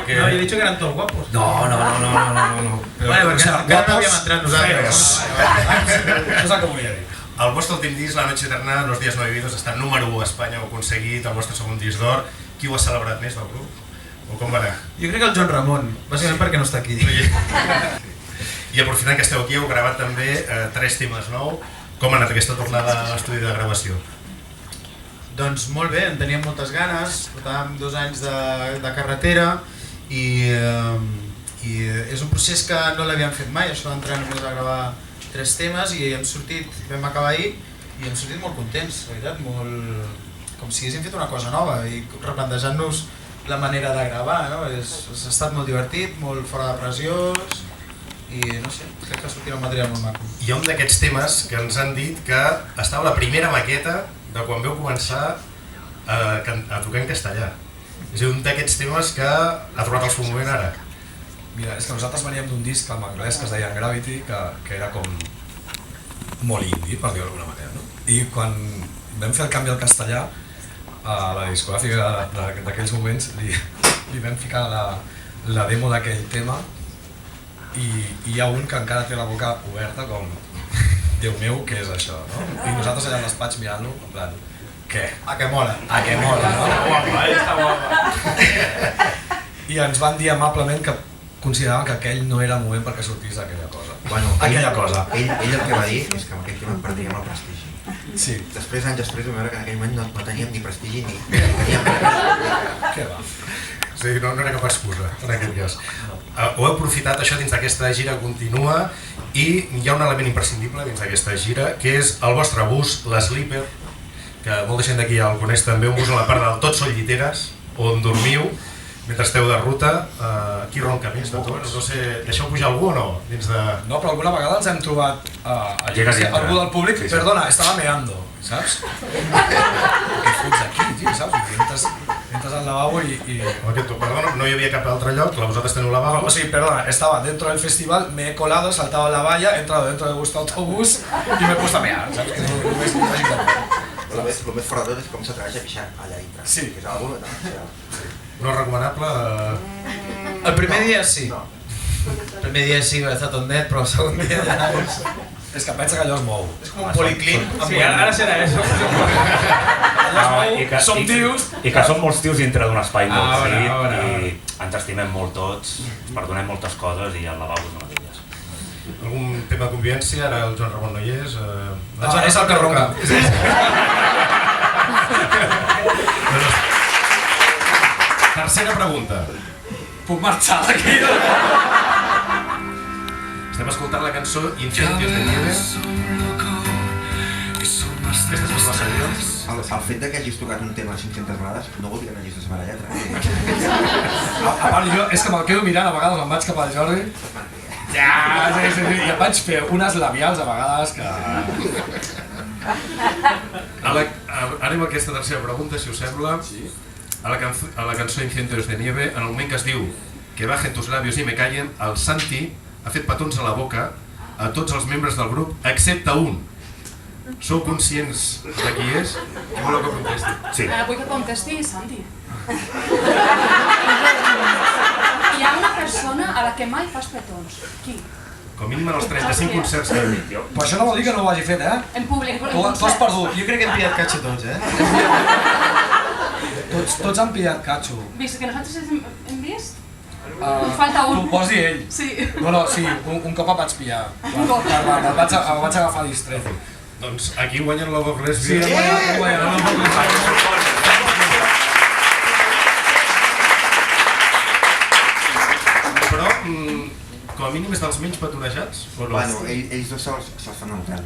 porque... No, yo he dicho que eran todos guapos. No. Vale, porque encara no havíem entrat nosaltres. Això és el que volia dir. El vostre últim disc, La Noche Eterna, Los Días No Vividos, està número 1 a Espanya, ho heu aconseguit, el vostre segon disc d'or. Qui ho ha celebrat més del grup? O com va anar? Jo crec que el Joan Ramon, bàsicament perquè no està aquí. I aprofitant que esteu aquí, heu gravat també 3 temes nous. Com ha anat aquesta tornada a l'estudi de gravació? Doncs molt bé, en teníem moltes ganes, portàvem 2 anys de carretera i és un procés que no l'havíem fet mai, això d'entrar només a gravar 3 temes i vam acabar ahir i hem sortit molt contents, la veritat, com si haguéssim fet una cosa nova i replantejant-nos la manera de gravar, no? Ha estat molt divertit, molt fora de pressions i no sé, crec que ha sortit un material molt maco. Hi ha un d'aquests temes que ens han dit que estava la primera maqueta de quan veu començar a tocar en castellà. És un d'aquests temes que ha trobat el seu moment ara. Mira, és que nosaltres veníem d'un disc en anglès que es deia Gravity, que era com molt indie, per dir-ho d'alguna manera, no? I quan vam fer el canvi al castellà, a la discogràfica d'aquells moments li vam ficar la demo d'aquell tema i hi ha un que encara té la boca oberta com Déu meu, què és això, no? I nosaltres allà al despatx mirant-lo, en plan, què? A que mola. A que mola, no? Està guapa. I ens van dir amablement que consideraven que aquell no era el moment perquè sortís aquella cosa. Bueno, aquella cosa. Ell el que va dir és que amb aquell tema perdíem el prestigi. Sí. Després, anys després, vam veure que en aquell moment no teníem ni prestigi ni... Què va? Sí, no era cap excusa, en aquest cas. Ho heu aprofitat, això dins d'aquesta gira continua i hi ha un element imprescindible dins d'aquesta gira que és el vostre bus, l'Sleeper, que molta gent d'aquí ja el coneix també, un bus a la part del Tot són lliteres, on dormiu mentre esteu de ruta. Qui ronca més de tots? No sé, deixeu pujar algú o no? Dins de... No, però alguna vegada ens hem trobat algú del públic, perdona, estava meando, saps? Què fots aquí, tio, saps? Entres al lavabo y... Perdona, no hi havia cap altre lloc, vosaltres teniu lavabo. O sigui, perdona, estaba dentro del festival, me he colado, saltado la valla, he entrado dentro de vuestro autobús y me he puesto a mear, saps? Que no és Lo més fora de tot és com s'atreveix a pixar allà dintre. Sí. Que és algú... No és recomanable? El primer dia sí. El primer dia sí, va estar tot net, però el segon dia ja és... És que pensa que allò es mou. És com un policlín. Sí, ara serà això. Som tios. I que som molts tios dintre d'un espai molt frit i ens estimem molt tots, ens perdonem moltes coses i el lavabo és una d'elles. Algun tema de convivència? Ara el Joan Ramon no hi és. El Joan és el que ronca. Tercera pregunta. Puc marxar d'aquí? Estem escoltant la cançó Incendios de Nieve. Aquesta és la secció. El fet que hagis tocat un tema 500 vegades no vol dir que no hagis de saber la lletra. A part, jo és que me'l quedo mirant, a vegades em vaig cap al Jordi. Ja, sí, i em vaig fer unes labials a vegades que... Anem a aquesta tercera pregunta, si us sembla. A la cançó Incendios de Nieve, en el moment que es diu que bajen tus labios i me callen, el Santi ha fet petons a la boca a tots els membres del grup, excepte un. Sou conscients de qui és? Qui voleu que contesti? Sí. Vull que contesti Santi. Hi ha una persona a la que mai fas petons. Qui? Com mínim en els 35 concerts que hem dit. Però això no vol dir que no ho hagi fet, eh? En públic, en Tu has perdut. Jo crec que hem pillat catxo tots, Tots han pillat catxo. Vist que nosaltres hem vist? Falta un. Tu pots dir ell. Sí. No, sí, un cop em vaig pillar. El vaig agafar distret. Doncs aquí guanyen l'Oboc Sí, Lesbian. hem guanyat. Però, com a mínim és dels menys petonejats? O no? Bueno, ells dos se'ls fan a l'hotel.